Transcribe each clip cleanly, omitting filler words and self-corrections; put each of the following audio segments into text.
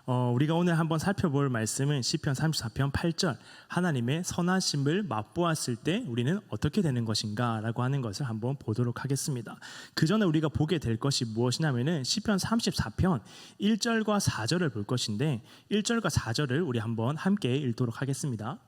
우리가 오늘 한번 살펴볼 말씀은 시편 34편 8절 하나님의 선하심을 맛보았을 때 우리는 어떻게 되는 것인가 라고 하는 것을 한번 보도록 하겠습니다. 그 전에 우리가 보게 될 것이 무엇이냐면은 시편 34편 1절과 4절을 볼 것인데 1절과 4절을 우리 한번 함께 읽도록 하겠습니다.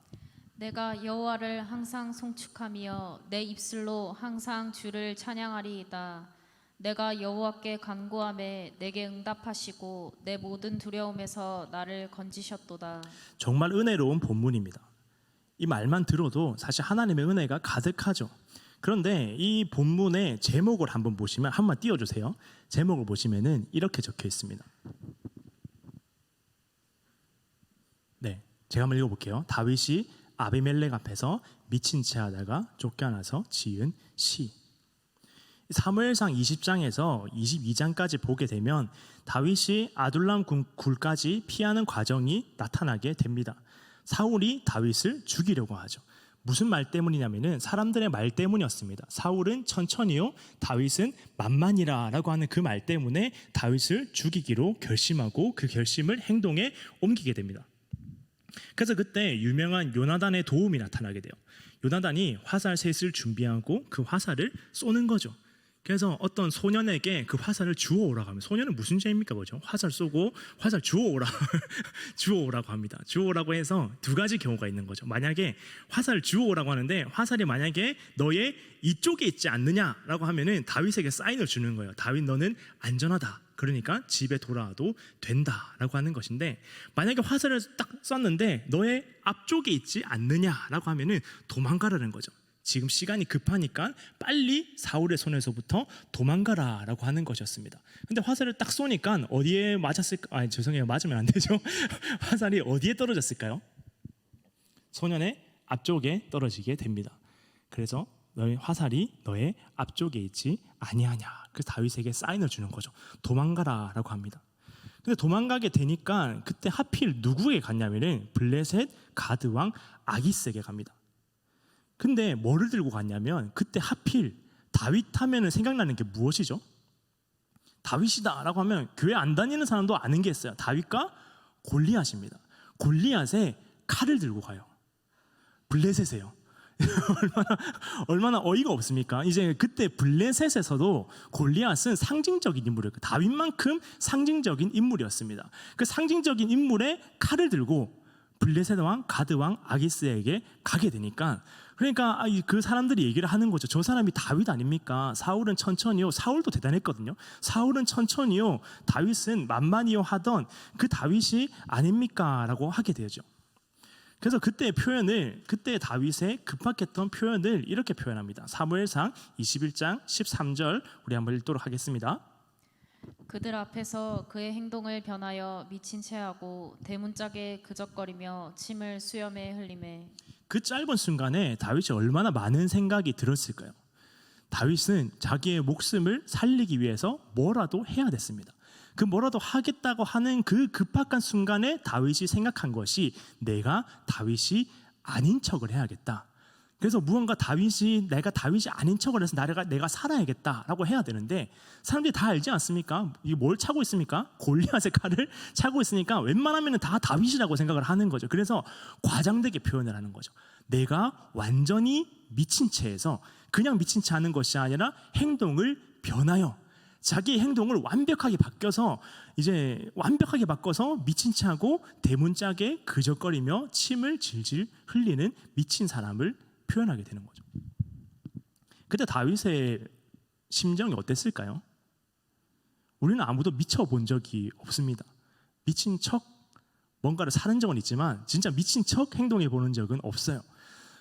내가 여호와를 항상 송축하며 내 입술로 항상 주를 찬양하리이다. 내가 여호와께 간구하매 내게 응답하시고 내 모든 두려움에서 나를 건지셨도다. 정말 은혜로운 본문입니다. 이 말만 들어도 사실 하나님의 은혜가 가득하죠. 그런데 이 본문의 제목을 한번 보시면 한번 띄워주세요. 제목을 보시면은 이렇게 적혀 있습니다. 네, 제가 한번 읽어볼게요. 다윗이 아비멜렉 앞에서 미친 채 하다가 쫓겨나서 지은 시. 사무엘상 20장에서 22장까지 보게 되면 다윗이 아둘람 굴까지 피하는 과정이 나타나게 됩니다. 사울이 다윗을 죽이려고 하죠. 무슨 말 때문이냐면은 사람들의 말 때문이었습니다. 사울은 천천히요, 다윗은 만만이라 라고 하는 그 말 때문에 다윗을 죽이기로 결심하고 그 결심을 행동에 옮기게 됩니다. 그래서 그때 유명한 요나단의 도움이 나타나게 돼요. 요나단이 화살 셋을 준비하고 그 화살을 쏘는 거죠. 그래서 어떤 소년에게 그 화살을 주워오라고 하면, 소년은 무슨 죄입니까? 뭐죠? 화살 쏘고 화살 주워오라고 합니다. 주워오라고 해서 두 가지 경우가 있는 거죠. 만약에 화살을 주워오라고 하는데 화살이 만약에 너의 이쪽에 있지 않느냐라고 하면은 다윗에게 사인을 주는 거예요. 다윗, 너는 안전하다. 그러니까 집에 돌아와도 된다라고 하는 것인데, 만약에 화살을 딱 쐈는데 너의 앞쪽에 있지 않느냐라고 하면은 도망가라는 거죠. 지금 시간이 급하니까 빨리 사울의 손에서부터 도망가라라고 하는 것이었습니다. 근데 화살을 딱 쏘니까 어디에 맞았을까? 죄송해요, 맞으면 안 되죠. 화살이 어디에 떨어졌을까요? 소년의 앞쪽에 떨어지게 됩니다. 그래서 너의 화살이 너의 앞쪽에 있지 아니하냐. 그래서 다윗에게 사인을 주는 거죠. 도망가라라고 합니다. 근데 도망가게 되니까 그때 하필 누구에게 갔냐면은 블레셋 가드 왕 아기스에게 갑니다. 근데 뭐를 들고 갔냐면 그때 하필 다윗 하면은 생각나는 게 무엇이죠? 다윗이다 라고 하면 교회 안 다니는 사람도 아는 게 있어요. 다윗과 골리앗입니다. 골리앗에 칼을 들고 가요. 블레셋에요. 얼마나 어이가 없습니까? 이제 그때 블레셋에서도 골리앗은 상징적인 인물이었고 다윗만큼 상징적인 인물이었습니다. 그 상징적인 인물의 칼을 들고 블레셋 왕 가드 왕 아기스에게 가게 되니까, 그러니까 그 사람들이 얘기를 하는 거죠. 저 사람이 다윗 아닙니까? 사울은 천천히요. 사울도 대단했거든요. 사울은 천천히요, 다윗은 만만히요 하던 그 다윗이 아닙니까? 라고 하게 되죠. 그래서 그때 다윗의 급박했던 표현을 이렇게 표현합니다. 사무엘상 21장 13절 우리 한번 읽도록 하겠습니다. 그들 앞에서 그의 행동을 변하여 미친 채하고 대문짝에 그적거리며 침을 수염에 흘리매. 그 짧은 순간에 다윗이 얼마나 많은 생각이 들었을까요? 다윗은 자기의 목숨을 살리기 위해서 뭐라도 해야 됐습니다. 그 뭐라도 하겠다고 하는 그 급박한 순간에 다윗이 생각한 것이, 내가 다윗이 아닌 척을 해야겠다. 그래서 무언가 내가 다윗이 아닌 척을 해서 내가 살아야겠다라고 해야 되는데, 사람들이 다 알지 않습니까? 이게 뭘 차고 있습니까? 골리앗의 칼을 차고 있으니까 웬만하면 다 다윗이라고 생각을 하는 거죠. 그래서 과장되게 표현을 하는 거죠. 내가 완전히 미친 채에서, 그냥 미친 채 하는 것이 아니라 행동을 변하여, 자기 행동을 완벽하게 바꿔서 미친 채 하고 대문짝에 그적거리며 침을 질질 흘리는 미친 사람을 표현하게 되는 거죠. 그때 다윗의 심정이 어땠을까요? 우리는 아무도 미쳐본 적이 없습니다. 미친 척 뭔가를 사는 적은 있지만 진짜 미친 척 행동해 보는 적은 없어요.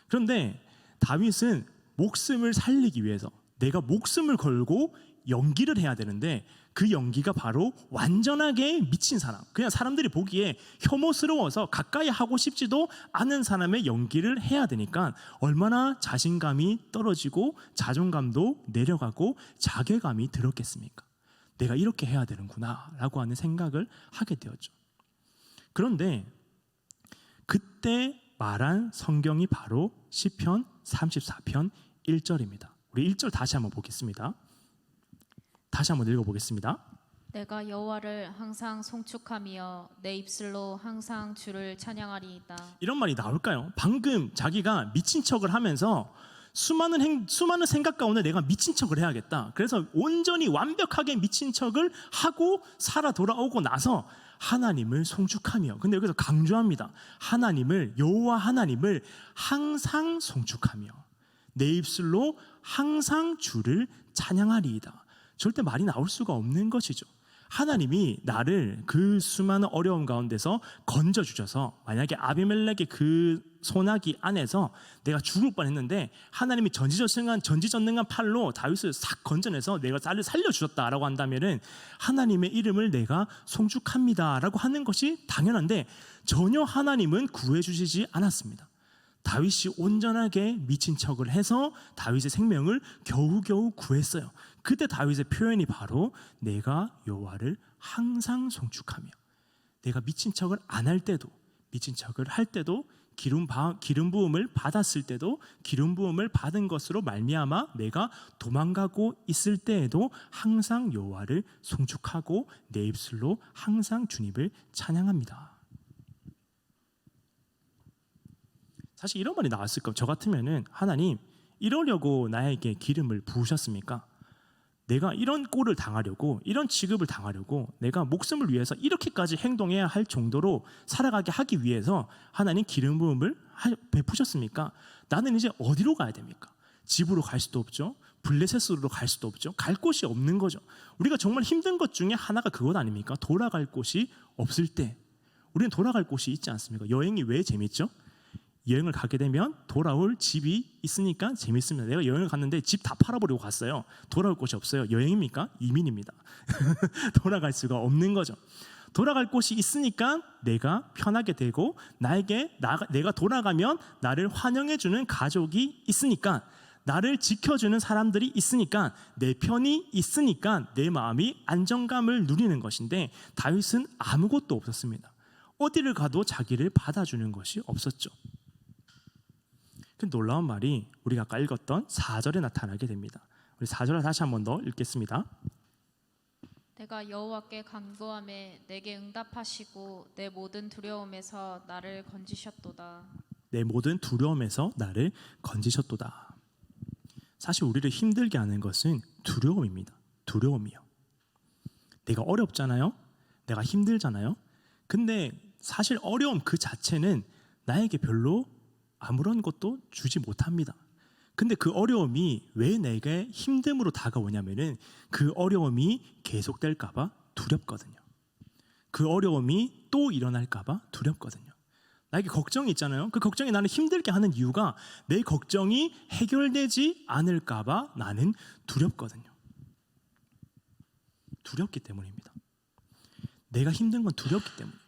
그런데 다윗은 목숨을 살리기 위해서 내가 목숨을 걸고 연기를 해야 되는데, 그 연기가 바로 완전하게 미친 사람, 그냥 사람들이 보기에 혐오스러워서 가까이 하고 싶지도 않은 사람의 연기를 해야 되니까 얼마나 자신감이 떨어지고 자존감도 내려가고 자괴감이 들었겠습니까? 내가 이렇게 해야 되는구나 라고 하는 생각을 하게 되었죠. 그런데 그때 말한 성경이 바로 시편 34편 1절입니다. 우리 1절 다시 한번 보겠습니다. 다시 한번 읽어보겠습니다. 내가 여호와를 항상 송축하며 내 입술로 항상 주를 찬양하리이다. 이런 말이 나올까요? 방금 자기가 미친 척을 하면서 수많은 생각 가운데 내가 미친 척을 해야겠다. 그래서 온전히 완벽하게 미친 척을 하고 살아 돌아오고 나서 하나님을 송축하며, 근데 여기서 강조합니다. 여호와 하나님을 항상 송축하며 내 입술로 항상 주를 찬양하리이다. 절대 말이 나올 수가 없는 것이죠. 하나님이 나를 그 수많은 어려움 가운데서 건져주셔서, 만약에 아비멜렉의 그 소나기 안에서 내가 죽을 뻔했는데 하나님이 전지전능한 팔로 다윗을 싹 건져내서 내가 나를 살려주셨다라고 한다면은 하나님의 이름을 내가 송축합니다라고 하는 것이 당연한데, 전혀 하나님은 구해주시지 않았습니다. 다윗이 온전하게 미친 척을 해서 다윗의 생명을 겨우겨우 구했어요. 그때 다윗의 표현이 바로 내가 여호와를 항상 송축하며, 내가 미친 척을 안 할 때도, 미친 척을 할 때도, 기름 부음을 받았을 때도, 기름 부음을 받은 것으로 말미암아 내가 도망가고 있을 때에도 항상 여호와를 송축하고 내 입술로 항상 주님을 찬양합니다. 사실 이런 말이 나왔을 거예요. 저 같으면은 하나님, 이러려고 나에게 기름을 부으셨습니까? 내가 이런 꼴을 당하려고, 이런 취급을 당하려고, 내가 목숨을 위해서 이렇게까지 행동해야 할 정도로 살아가게 하기 위해서 하나님 기름 부음을 베푸셨습니까? 나는 이제 어디로 가야 됩니까? 집으로 갈 수도 없죠. 블레셋으로 갈 수도 없죠. 갈 곳이 없는 거죠. 우리가 정말 힘든 것 중에 하나가 그것 아닙니까? 돌아갈 곳이 없을 때 우리는 돌아갈 곳이 있지 않습니까? 여행이 왜 재밌죠? 여행을 가게 되면 돌아올 집이 있으니까 재밌습니다. 내가 여행을 갔는데 집 다 팔아버리고 갔어요. 돌아올 곳이 없어요. 여행입니까? 이민입니다. 돌아갈 수가 없는 거죠. 돌아갈 곳이 있으니까 내가 편하게 되고, 내가 돌아가면 나를 환영해주는 가족이 있으니까, 나를 지켜주는 사람들이 있으니까, 내 편이 있으니까 내 마음이 안정감을 누리는 것인데, 다윗은 아무것도 없었습니다. 어디를 가도 자기를 받아주는 것이 없었죠. 그 놀라운 말이 우리가 아까 읽었던 4절에 나타나게 됩니다. 우리 4절을 다시 한 번 더 읽겠습니다. 내가 여호와께 간구하매 내게 응답하시고 내 모든 두려움에서 나를 건지셨도다. 내 모든 두려움에서 나를 건지셨도다. 사실 우리를 힘들게 하는 것은 두려움입니다. 두려움이요. 내가 어렵잖아요. 내가 힘들잖아요. 근데 사실 어려움 그 자체는 나에게 별로 아무런 것도 주지 못합니다. 근데 그 어려움이 왜 내게 힘듦으로 다가오냐면은 그 어려움이 계속될까 봐 두렵거든요. 그 어려움이 또 일어날까 봐 두렵거든요. 나에게 걱정이 있잖아요. 그 걱정이 나를 힘들게 하는 이유가 내 걱정이 해결되지 않을까 봐 나는 두렵거든요. 두렵기 때문입니다. 내가 힘든 건 두렵기 때문이에요.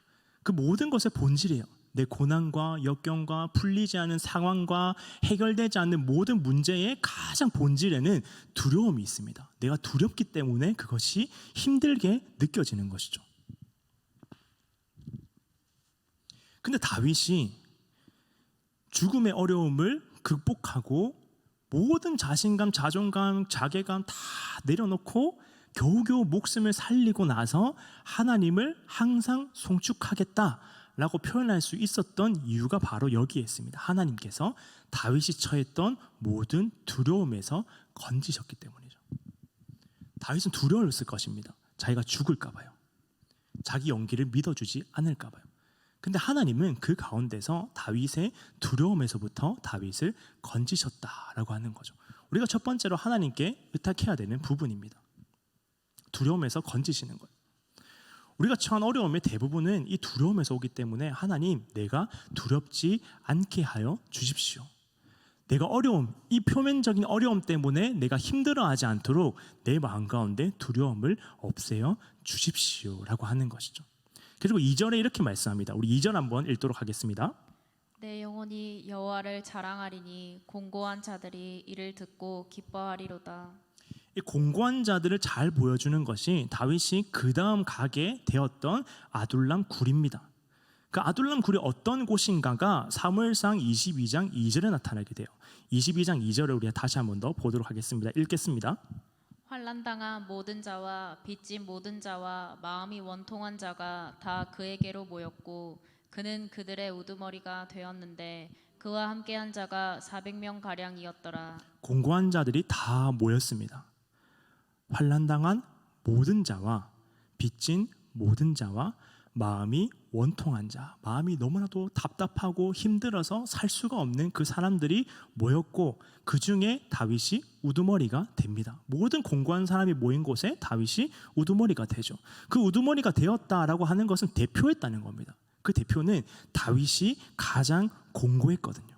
그 모든 것의 본질이에요. 내 고난과 역경과 풀리지 않은 상황과 해결되지 않는 모든 문제의 가장 본질에는 두려움이 있습니다. 내가 두렵기 때문에 그것이 힘들게 느껴지는 것이죠. 근데 다윗이 죽음의 어려움을 극복하고 모든 자신감, 자존감, 자괴감 다 내려놓고 겨우겨우 목숨을 살리고 나서 하나님을 항상 송축하겠다라고 표현할 수 있었던 이유가 바로 여기에 있습니다. 하나님께서 다윗이 처했던 모든 두려움에서 건지셨기 때문이죠. 다윗은 두려웠을 것입니다. 자기가 죽을까 봐요. 자기 연기를 믿어주지 않을까 봐요. 근데 하나님은 그 가운데서 다윗의 두려움에서부터 다윗을 건지셨다라고 하는 거죠. 우리가 첫 번째로 하나님께 의탁해야 되는 부분입니다. 두려움에서 건지시는 거예요. 우리가 처한 어려움의 대부분은 이 두려움에서 오기 때문에 하나님, 내가 두렵지 않게 하여 주십시오. 내가 이 표면적인 어려움 때문에 내가 힘들어하지 않도록 내 마음 가운데 두려움을 없애어 주십시오라고 하는 것이죠. 그리고 2절에 이렇게 말씀합니다. 우리 2절 한번 읽도록 하겠습니다. 내 영혼이 여호와를 자랑하리니 공고한 자들이 이를 듣고 기뻐하리로다. 이 공고한 자들을 잘 보여주는 것이 다윗이 그 다음 가게 되었던 아둘람 굴입니다. 그 아둘람 굴이 어떤 곳인가가 사무엘상 22장 2절에 나타나게 돼요. 22장 2절을 우리가 다시 한 번 더 보도록 하겠습니다. 읽겠습니다. 환난당한 모든 자와 빚진 모든 자와 마음이 원통한 자가 다 그에게로 모였고 그는 그들의 우두머리가 되었는데 그와 함께한 자가 400명 가량이었더라. 공고한 자들이 다 모였습니다. 환난당한 모든 자와 빚진 모든 자와 마음이 원통한 자, 마음이 너무나도 답답하고 힘들어서 살 수가 없는 그 사람들이 모였고 그 중에 다윗이 우두머리가 됩니다. 모든 공고한 사람이 모인 곳에 다윗이 우두머리가 되죠. 그 우두머리가 되었다라고 하는 것은 대표했다는 겁니다. 그 대표는 다윗이 가장 공고했거든요.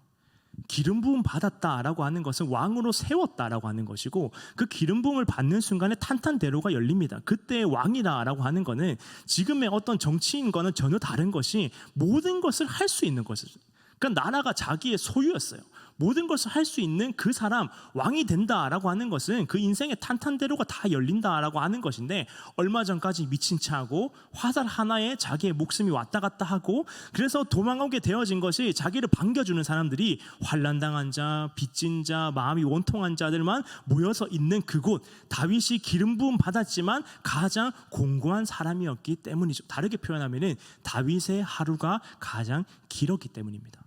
기름 부음 받았다라고 하는 것은 왕으로 세웠다라고 하는 것이고 그 기름 부음을 받는 순간에 탄탄대로가 열립니다. 그때의 왕이다라고 하는 것은 지금의 어떤 정치인과는 전혀 다른 것이 모든 것을 할 수 있는 것이죠. 그러니까 나라가 자기의 소유였어요. 모든 것을 할 수 있는 그 사람 왕이 된다라고 하는 것은 그 인생의 탄탄대로가 다 열린다라고 하는 것인데 얼마 전까지 미친 체하고 화살 하나에 자기의 목숨이 왔다 갔다 하고 그래서 도망오게 되어진 것이 자기를 반겨주는 사람들이 환난당한 자, 빚진 자, 마음이 원통한 자들만 모여서 있는 그곳 다윗이 기름 부음 받았지만 가장 공고한 사람이었기 때문이죠. 다르게 표현하면은 다윗의 하루가 가장 길었기 때문입니다.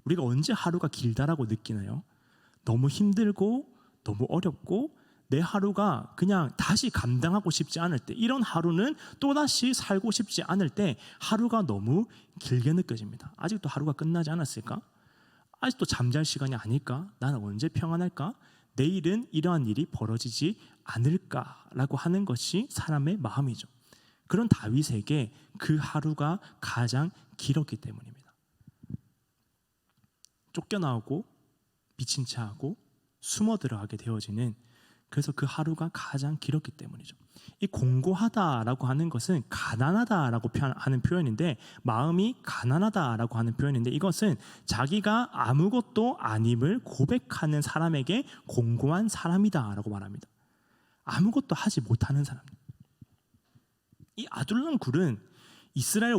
우리가 언제 하루가 길다라고 느끼나요? 너무 힘들고 너무 어렵고 내 하루가 그냥 다시 감당하고 싶지 않을 때 이런 하루는 또다시 살고 싶지 않을 때 하루가 너무 길게 느껴집니다. 아직도 하루가 끝나지 않았을까? 아직도 잠잘 시간이 아닐까? 나는 언제 평안할까? 내일은 이러한 일이 벌어지지 않을까라고 하는 것이 사람의 마음이죠. 그런 다윗에게 그 하루가 가장 길었기 때문입니다. 쫓겨나오고 미친 체하고 숨어 들어가게 되어지는 그래서 그 하루가 가장 길었기 때문이죠. 이 공고하다라고 하는 것은 가난하다라고 하는 표현인데 마음이 가난하다라고 하는 표현인데 이것은 자기가 아무것도 아님을 고백하는 사람에게 공고한 사람이다라고 말합니다. 아무것도 하지 못하는 사람. 이 아둘람 굴은 이스라엘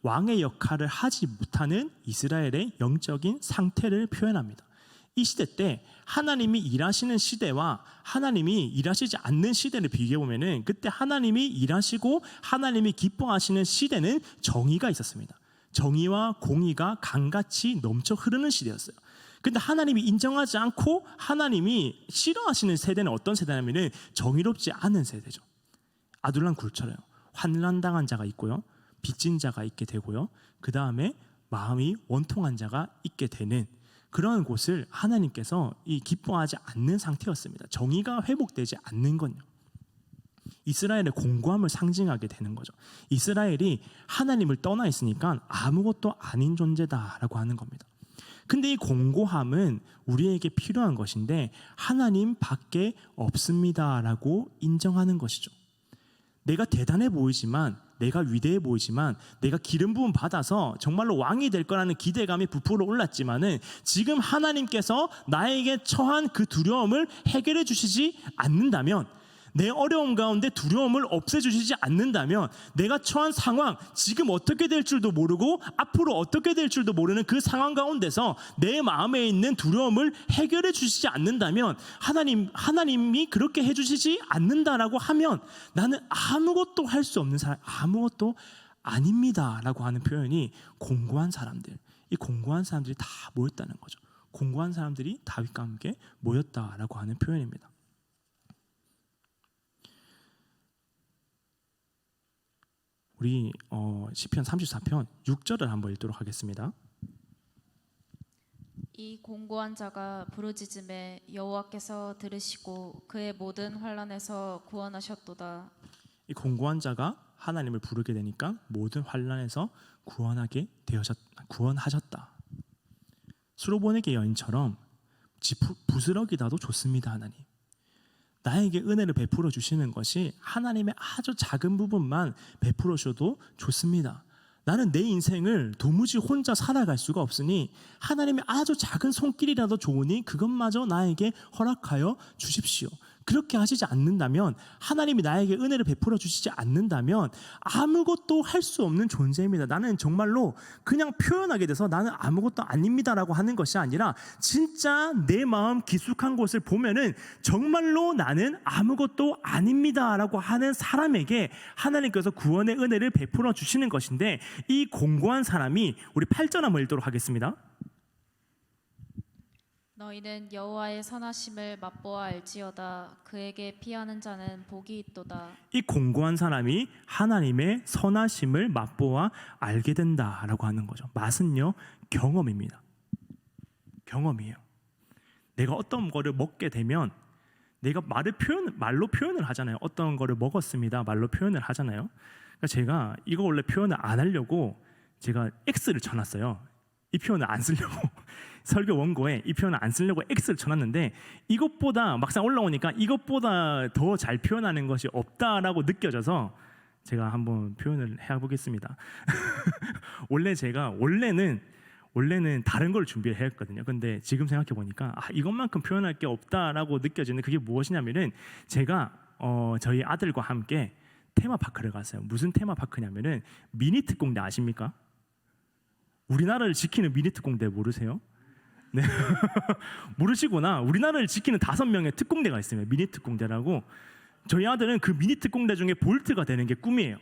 왕의 역할을 하지 못하는 이스라엘의 영적인 상태를 표현합니다. 이 시대 때 하나님이 일하시는 시대와 하나님이 일하시지 않는 시대를 비교해 보면은 그때 하나님이 일하시고 하나님이 기뻐하시는 시대는 정의가 있었습니다. 정의와 공의가 강같이 넘쳐 흐르는 시대였어요. 근데 하나님이 인정하지 않고 하나님이 싫어하시는 세대는 어떤 세대냐면은 정의롭지 않은 세대죠. 아둘람 굴처럼 환난당한 자가 있고요. 빚진 자가 있게 되고요. 그 다음에 마음이 원통한 자가 있게 되는 그런 곳을 하나님께서 이 기뻐하지 않는 상태였습니다. 정의가 회복되지 않는 건요. 이스라엘의 공고함을 상징하게 되는 거죠. 이스라엘이 하나님을 떠나 있으니까 아무것도 아닌 존재다라고 하는 겁니다. 근데 이 공고함은 우리에게 필요한 것인데 하나님 밖에 없습니다라고 인정하는 것이죠. 내가 대단해 보이지만 내가 위대해 보이지만 내가 기름 부음 받아서 정말로 왕이 될 거라는 기대감이 부풀어 올랐지만은 지금 하나님께서 나에게 처한 그 두려움을 해결해 주시지 않는다면 내 어려움 가운데 두려움을 없애주시지 않는다면 내가 처한 상황 지금 어떻게 될 줄도 모르고 앞으로 어떻게 될 줄도 모르는 그 상황 가운데서 내 마음에 있는 두려움을 해결해 주시지 않는다면 하나님이 그렇게 해주시지 않는다라고 하면 나는 아무것도 할 수 없는 사람 아무것도 아닙니다라고 하는 표현이 공고한 사람들 이 공고한 사람들이 다 모였다는 거죠. 공고한 사람들이 다윗과 함께 모였다라고 하는 표현입니다. 우리 시편 34편 6절을 한번 읽도록 하겠습니다. 이 공고한 자가 부르짖음에 여호와께서 들으시고 그의 모든 환난에서 구원하셨도다. 이 공고한 자가 하나님을 부르게 되니까 모든 환난에서 구원하셨다. 수로보네게 여인처럼 부스러기다도 좋습니다. 하나님. 나에게 은혜를 베풀어 주시는 것이 하나님의 아주 작은 부분만 베풀어 주셔도 좋습니다. 나는 내 인생을 도무지 혼자 살아갈 수가 없으니 하나님의 아주 작은 손길이라도 좋으니 그것마저 나에게 허락하여 주십시오. 그렇게 하시지 않는다면, 하나님이 나에게 은혜를 베풀어 주시지 않는다면 아무것도 할 수 없는 존재입니다. 나는 정말로 그냥 표현하게 돼서 나는 아무것도 아닙니다라고 하는 것이 아니라 진짜 내 마음 깊숙한 곳을 보면은 정말로 나는 아무것도 아닙니다라고 하는 사람에게 하나님께서 구원의 은혜를 베풀어 주시는 것인데, 이 공고한 사람이 우리 8절 한번 읽도록 하겠습니다. 너희는 여호와의 선하심을 맛보아 알지어다. 그에게 피하는 자는 복이 있도다. 이 공고한 사람이 하나님의 선하심을 맛보아 알게 된다라고 하는 거죠. 맛은요, 경험입니다. 경험이에요. 내가 어떤 거를 먹게 되면 내가 말로 표현을 하잖아요. 어떤 거를 먹었습니다, 말로 표현을 하잖아요. 그러니까 제가 이거 원래 표현을 안 하려고 제가 X를 쳐놨어요. 이 표현을 안 쓰려고 설교 원고에 이 표현을 안 쓰려고 X를 쳐놨는데, 이것보다 막상 올라오니까 이것보다 더 잘 표현하는 것이 없다라고 느껴져서 제가 한번 표현을 해보겠습니다. 원래는 다른 걸 준비를 했거든요. 근데 지금 생각해 보니까 이것만큼 표현할 게 없다라고 느껴지는 그게 무엇이냐면은, 제가 저희 아들과 함께 테마파크를 갔어요. 무슨 테마파크냐면은 미니 특공대 아십니까? 우리나라를 지키는 미니 특공대 모르세요? 네. 모르시구나. 우리나라를 지키는 5명의 특공대가 있습니다. 미니 특공대라고. 저희 아들은 그 미니 특공대 중에 볼트가 되는 게 꿈이에요.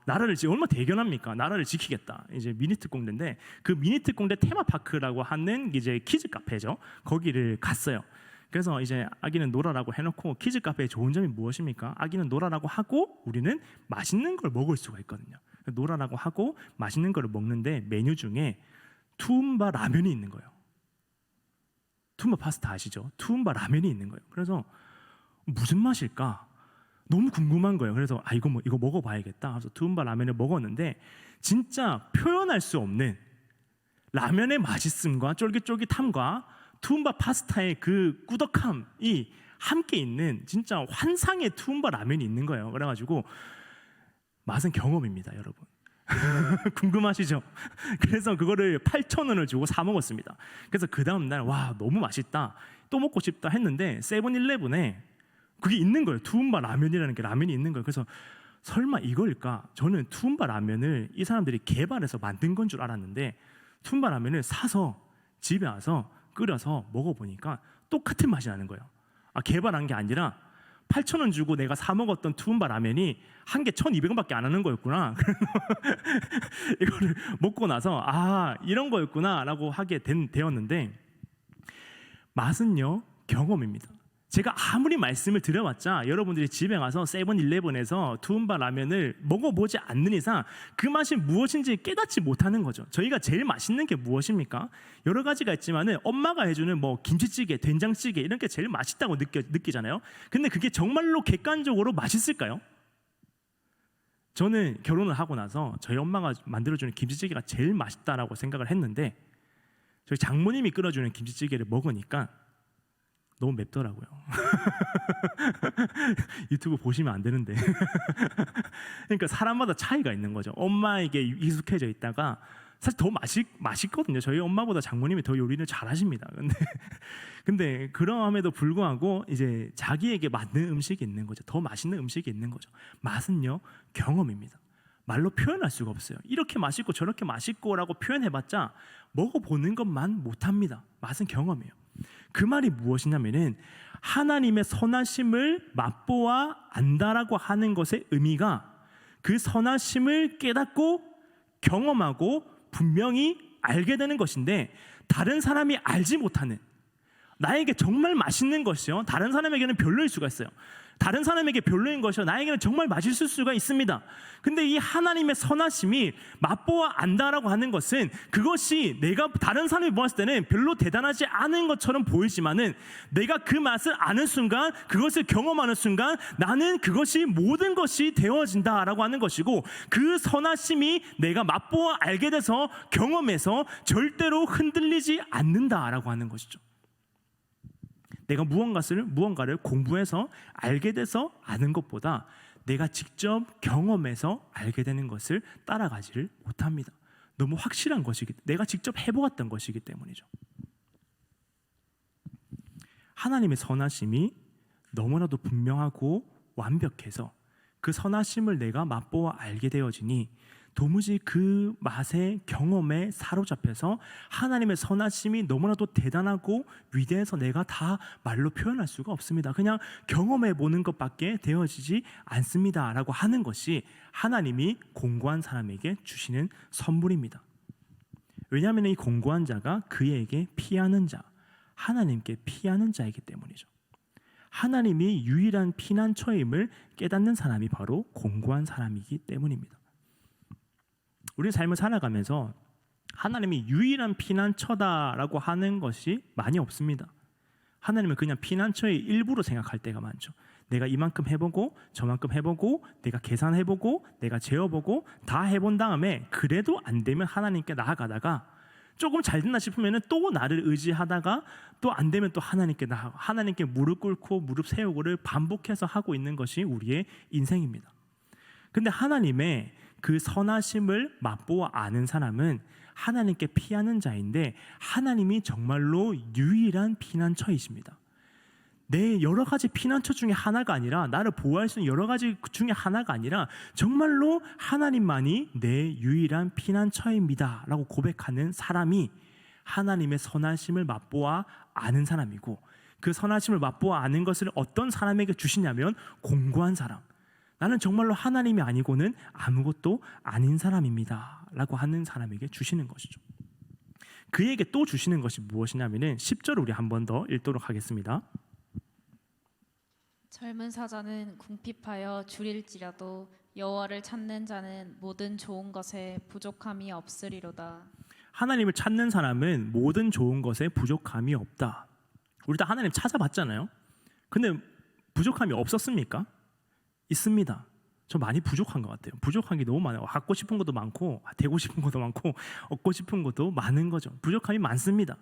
나라를 얼마나 대견합니까? 나라를 지키겠다. 이제 미니 특공대인데, 그 미니 특공대 테마파크라고 하는 이제 키즈 카페죠. 거기를 갔어요. 그래서 이제 아기는 놀아라고 해놓고, 키즈 카페의 좋은 점이 무엇입니까? 아기는 놀아라고 하고 우리는 맛있는 걸 먹을 수가 있거든요. 놀아라고 하고 맛있는 걸 먹는데 메뉴 중에 투움바 라면이 있는 거예요. 투움바 파스타 아시죠? 투움바 라면이 있는 거예요. 그래서 무슨 맛일까? 너무 궁금한 거예요. 그래서 이거 먹어봐야겠다. 그래서 투움바 라면을 먹었는데, 진짜 표현할 수 없는 라면의 맛있음과 쫄깃쫄깃함과 투움바 파스타의 그 꾸덕함이 함께 있는 진짜 환상의 투움바 라면이 있는 거예요. 그래가지고 맛은 경험입니다, 여러분. 궁금하시죠? 그래서 그거를 8,000원을 주고 사 먹었습니다. 그래서 그 다음 날 너무 맛있다, 또 먹고 싶다 했는데 세븐일레븐에 그게 있는 거예요. 투움바 라면이라는 게 라면이 있는 거예요. 그래서 설마 이걸까? 저는 투움바 라면을 이 사람들이 개발해서 만든 건 줄 알았는데, 투움바 라면을 사서 집에 와서 끓여서 먹어보니까 똑같은 맛이 나는 거예요. 개발한 게 아니라 8,000원 주고 내가 사 먹었던 투움바 라면이 한 개 1,200원밖에 안 하는 거였구나. 이거를 먹고 나서 이런 거였구나라고 하게 되었는데, 맛은요, 경험입니다. 제가 아무리 말씀을 드려봤자 여러분들이 집에 가서 세븐일레븐에서 투움바 라면을 먹어보지 않는 이상 그 맛이 무엇인지 깨닫지 못하는 거죠. 저희가 제일 맛있는 게 무엇입니까? 여러 가지가 있지만은 엄마가 해주는 김치찌개, 된장찌개 이런 게 제일 맛있다고 느끼잖아요. 근데 그게 정말로 객관적으로 맛있을까요? 저는 결혼을 하고 나서 저희 엄마가 만들어주는 김치찌개가 제일 맛있다라고 생각을 했는데, 저희 장모님이 끓여주는 김치찌개를 먹으니까 너무 맵더라고요. 유튜브 보시면 안 되는데. 그러니까 사람마다 차이가 있는 거죠. 엄마에게 익숙해져 있다가 사실 더 맛있거든요. 저희 엄마보다 장모님이 더 요리를 잘하십니다. 근데 그럼에도 불구하고 이제 자기에게 맞는 음식이 있는 거죠. 더 맛있는 음식이 있는 거죠. 맛은요, 경험입니다. 말로 표현할 수가 없어요. 이렇게 맛있고 저렇게 맛있고라고 표현해봤자 먹어보는 것만 못합니다. 맛은 경험이에요. 그 말이 무엇이냐면은, 하나님의 선하심을 맛보아 안다라고 하는 것의 의미가 그 선하심을 깨닫고 경험하고 분명히 알게 되는 것인데, 다른 사람이 알지 못하는, 나에게 정말 맛있는 것이요, 다른 사람에게는 별로일 수가 있어요. 다른 사람에게 별로인 것이요, 나에게는 정말 맛있을 수가 있습니다. 근데 이 하나님의 선하심이 맛보아 안다라고 하는 것은, 그것이 내가 다른 사람이 보았을 때는 별로 대단하지 않은 것처럼 보이지만은, 내가 그 맛을 아는 순간, 그것을 경험하는 순간 나는 그것이 모든 것이 되어진다라고 하는 것이고, 그 선하심이 내가 맛보아 알게 돼서 경험해서 절대로 흔들리지 않는다라고 하는 것이죠. 내가 무언가를 공부해서 알게 돼서 아는 것보다 내가 직접 경험해서 알게 되는 것을 따라가지를 못합니다. 너무 확실한 것이기, 내가 직접 해보았던 것이기 때문이죠. 하나님의 선하심이 너무나도 분명하고 완벽해서 그 선하심을 내가 맛보아 알게 되어지니 도무지 그 맛의 경험에 사로잡혀서 하나님의 선하심이 너무나도 대단하고 위대해서 내가 다 말로 표현할 수가 없습니다. 그냥 경험해 보는 것밖에 되어지지 않습니다 라고 하는 것이 하나님이 공고한 사람에게 주시는 선물입니다. 왜냐하면 이 공고한 자가 그에게 피하는 자, 하나님께 피하는 자이기 때문이죠. 하나님이 유일한 피난처임을 깨닫는 사람이 바로 공고한 사람이기 때문입니다. 우리 삶을 살아가면서 하나님이 유일한 피난처다라고 하는 것이 많이 없습니다. 하나님은 그냥 피난처의 일부로 생각할 때가 많죠. 내가 이만큼 해보고 저만큼 해보고 내가 계산해보고 내가 재어보고 다 해본 다음에 그래도 안 되면 하나님께 나아가다가 조금 잘 된다 싶으면 또 나를 의지하다가 또 안 되면 또 하나님께 나아가고 하나님께 무릎 꿇고 무릎 세우고를 반복해서 하고 있는 것이 우리의 인생입니다. 근데 하나님의 그 선하심을 맛보아 아는 사람은 하나님께 피하는 자인데 하나님이 정말로 유일한 피난처이십니다. 내 여러 가지 피난처 중에 하나가 아니라 나를 보호할 수 있는 여러 가지 중에 하나가 아니라 정말로 하나님만이 내 유일한 피난처입니다 라고 고백하는 사람이 하나님의 선하심을 맛보아 아는 사람이고 그 선하심을 맛보아 아는 것을 어떤 사람에게 주시냐면 공고한 사람, 나는 정말로 하나님이 아니고는 아무것도 아닌 사람입니다 라고 하는 사람에게 주시는 것이죠. 그에게 또 주시는 것이 무엇이냐면 10절을 우리 한 번 더 읽도록 하겠습니다. 젊은 사자는 궁핍하여 줄일지라도 여호와를 찾는 자는 모든 좋은 것에 부족함이 없으리로다. 하나님을 찾는 사람은 모든 좋은 것에 부족함이 없다. 우리 다 하나님 찾아봤잖아요. 근데 부족함이 없었습니까? 있습니다. 저 많이 부족한 것 같아요. 부족한 게 너무 많아요. 갖고 싶은 것도 많고 되고 싶은 것도 많고 얻고 싶은 것도 많은 거죠. 부족함이 많습니다.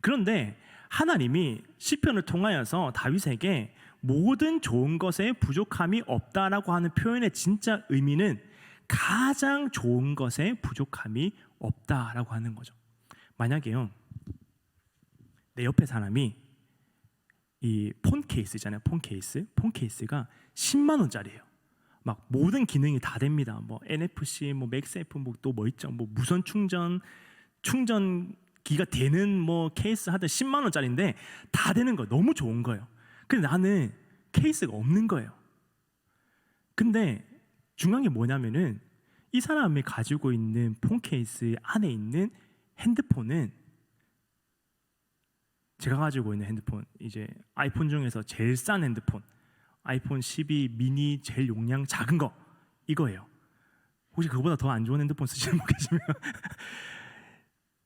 그런데 하나님이 시편을 통하여서 다윗에게 모든 좋은 것에 부족함이 없다라고 하는 표현의 진짜 의미는 가장 좋은 것에 부족함이 없다라고 하는 거죠. 만약에요, 내 옆에 사람이 이 폰 케이스잖아요. 폰 케이스가 10만 원짜리예요. 막 모든 기능이 다 됩니다. 뭐 NFC, 뭐 맥세이프, 또 있죠. 뭐 무선 충전기가 되는 뭐 케이스 하든 10만 원짜리인데 다 되는 거 너무 좋은 거예요. 근데 나는 케이스가 없는 거예요. 근데 중요한 게 뭐냐면은 이 사람이 가지고 있는 폰 케이스 안에 있는 핸드폰은 제가 가지고 있는 핸드폰, 이제 아이폰 중에서 제일 싼 핸드폰, 아이폰 12 미니 제일 용량 작은 거 이거예요. 혹시 그거보다 더 안 좋은 핸드폰 쓰시는 분 계시면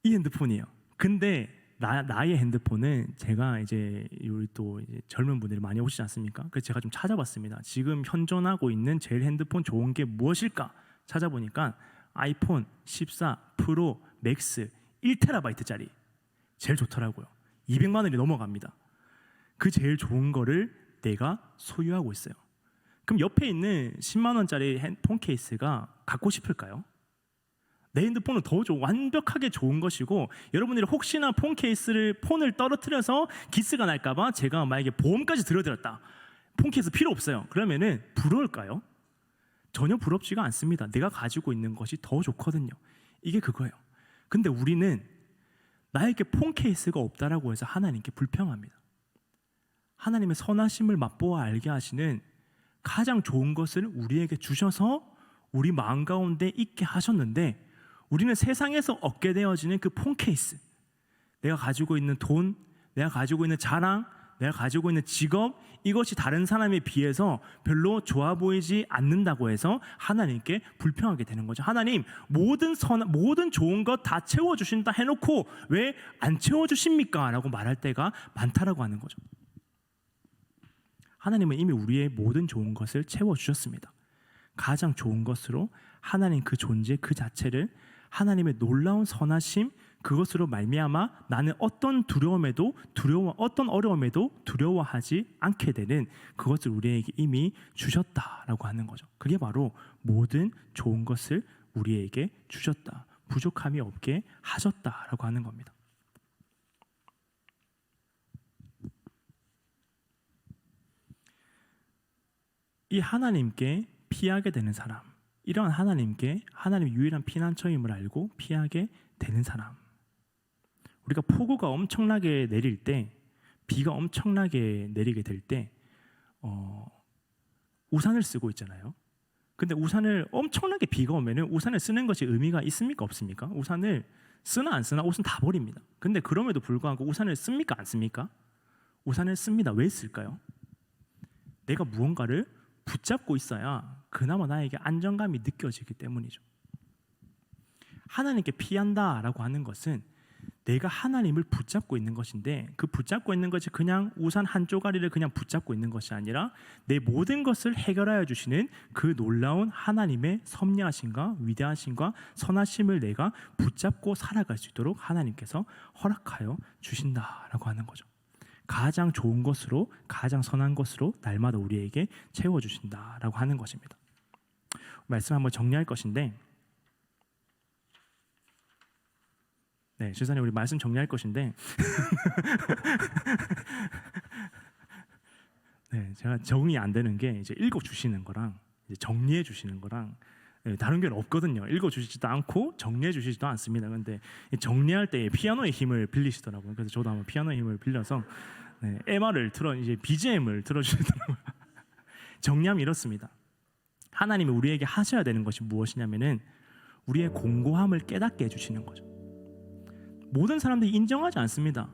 이 핸드폰이에요. 근데 나의 핸드폰은 제가 이제 우리 또 이제 젊은 분들이 많이 오시지 않습니까? 그래서 제가 좀 찾아봤습니다. 지금 현존하고 있는 제일 핸드폰 좋은 게 무엇일까 찾아보니까 아이폰 14 프로 맥스 1TB짜리 제일 좋더라고요. 200만 원이 넘어갑니다. 그 제일 좋은 거를 내가 소유하고 있어요. 그럼 옆에 있는 10만 원짜리 폰 케이스가 갖고 싶을까요? 내 핸드폰은 더 완벽하게 좋은 것이고, 여러분들이 혹시나 폰을 떨어뜨려서 기스가 날까봐 제가 만약에 보험까지 들어드렸다, 폰 케이스 필요 없어요. 그러면은 부러울까요? 전혀 부럽지가 않습니다. 내가 가지고 있는 것이 더 좋거든요. 이게 그거예요. 근데 우리는 나에게 폰 케이스가 없다라고 해서 하나님께 불평합니다. 하나님의 선하심을 맛보아 알게 하시는 가장 좋은 것을 우리에게 주셔서 우리 마음 가운데 있게 하셨는데, 우리는 세상에서 얻게 되어지는 그 폰 케이스, 내가 가지고 있는 돈, 내가 가지고 있는 자랑, 내가 가지고 있는 직업, 이것이 다른 사람에 비해서 별로 좋아 보이지 않는다고 해서 하나님께 불평하게 되는 거죠. 하나님, 모든 좋은 것 다 채워주신다 해놓고 왜 안 채워주십니까? 라고 말할 때가 많다라고 하는 거죠. 하나님은 이미 우리의 모든 좋은 것을 채워주셨습니다. 가장 좋은 것으로 하나님 그 존재 그 자체를, 하나님의 놀라운 선하심, 그것으로 말미암아 나는 어떤 어떤 어려움에도 두려워하지 않게 되는 그것을 우리에게 이미 주셨다라고 하는 거죠. 그게 바로 모든 좋은 것을 우리에게 주셨다, 부족함이 없게 하셨다라고 하는 겁니다. 이 하나님께 피하게 되는 사람, 이런 하나님께 하나님의 유일한 피난처임을 알고 피하게 되는 사람. 우리가 폭우가 엄청나게 내릴 때, 비가 엄청나게 내리게 될 때 우산을 쓰고 있잖아요. 근데 우산을 엄청나게 비가 오면은 우산을 쓰는 것이 의미가 있습니까 없습니까? 우산을 쓰나 안 쓰나 옷은 다 버립니다. 근데 그럼에도 불구하고 우산을 씁니까 안 씁니까? 우산을 씁니다. 왜 쓸까요? 내가 무언가를 붙잡고 있어야 그나마 나에게 안정감이 느껴지기 때문이죠. 하나님께 피한다라고 하는 것은 내가 하나님을 붙잡고 있는 것인데, 그 붙잡고 있는 것이 그냥 우산 한 쪼가리를 그냥 붙잡고 있는 것이 아니라 내 모든 것을 해결하여 주시는 그 놀라운 하나님의 섭리하심과 위대하심과 선하심을 내가 붙잡고 살아갈 수 있도록 하나님께서 허락하여 주신다라고 하는 거죠. 가장 좋은 것으로, 가장 선한 것으로 날마다 우리에게 채워주신다라고 하는 것입니다. 말씀 한번 정리할 것인데, 네, 주사님 우리 말씀 정리할 것인데 네, 제가 적응이 안 되는 게 이제 읽어주시는 거랑 이제 정리해 주시는 거랑 다른 게 없거든요. 읽어주시지도 않고 정리해 주시지도 않습니다. 근데 정리할 때 피아노의 힘을 빌리시더라고요. 그래서 저도 한번 피아노의 힘을 빌려서 MR을 이제 BGM을 틀어주시더라고요. 정리하면 이렇습니다. 하나님이 우리에게 하셔야 되는 것이 무엇이냐면은 우리의 공고함을 깨닫게 해주시는 거죠. 모든 사람들이 인정하지 않습니다.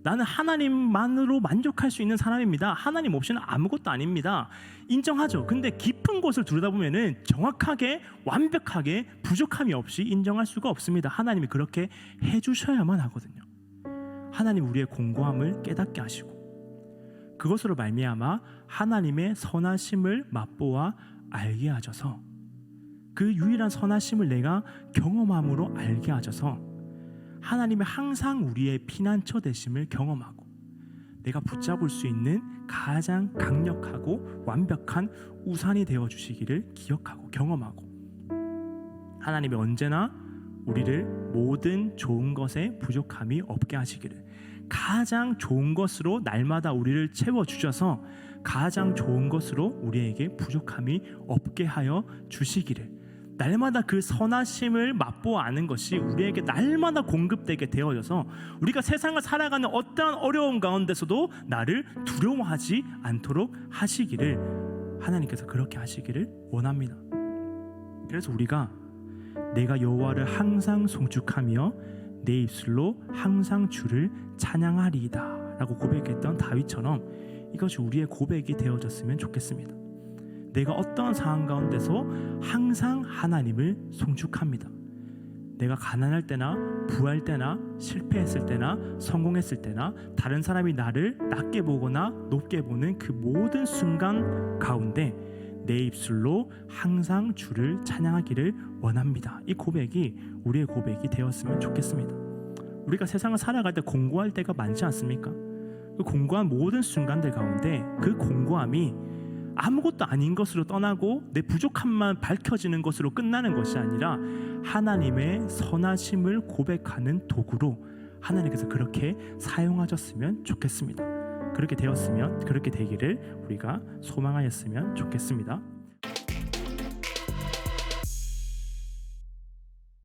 나는 하나님만으로 만족할 수 있는 사람입니다. 하나님 없이는 아무것도 아닙니다. 인정하죠. 근데 깊은 곳을 들여다보면은 정확하게 완벽하게 부족함이 없이 인정할 수가 없습니다. 하나님이 그렇게 해주셔야만 하거든요. 하나님 우리의 공고함을 깨닫게 하시고 그것으로 말미암아 하나님의 선하심을 맛보아 알게 하셔서 그 유일한 선하심을 내가 경험함으로 알게 하셔서 하나님의 항상 우리의 피난처 되심을 경험하고 내가 붙잡을 수 있는 가장 강력하고 완벽한 우산이 되어 주시기를 기억하고 경험하고 하나님이 언제나 우리를 모든 좋은 것에 부족함이 없게 하시기를 가장 좋은 것으로 날마다 우리를 채워주셔서 가장 좋은 것으로 우리에게 부족함이 없게 하여 주시기를 날마다 그 선하심을 맛보아 아는 것이 우리에게 날마다 공급되게 되어져서 우리가 세상을 살아가는 어떠한 어려움 가운데서도 나를 두려워하지 않도록 하시기를 하나님께서 그렇게 하시기를 원합니다. 그래서 우리가 내가 여호와를 항상 송축하며 내 입술로 항상 주를 찬양하리이다 라고 고백했던 다윗처럼 이것이 우리의 고백이 되어졌으면 좋겠습니다. 내가 어떠한 상황 가운데서 항상 하나님을 송축합니다. 내가 가난할 때나 부할 때나 실패했을 때나 성공했을 때나 다른 사람이 나를 낮게 보거나 높게 보는 그 모든 순간 가운데 내 입술로 항상 주를 찬양하기를 원합니다. 이 고백이 우리의 고백이 되었으면 좋겠습니다. 우리가 세상을 살아갈 때 공고할 때가 많지 않습니까? 그 공고한 모든 순간들 가운데 그 공고함이 아무것도 아닌 것으로 떠나고 내 부족함만 밝혀지는 것으로 끝나는 것이 아니라 하나님의 선하심을 고백하는 도구로 하나님께서 그렇게 사용하셨으면 좋겠습니다. 그렇게 되었으면 그렇게 되기를 우리가 소망하였으면 좋겠습니다.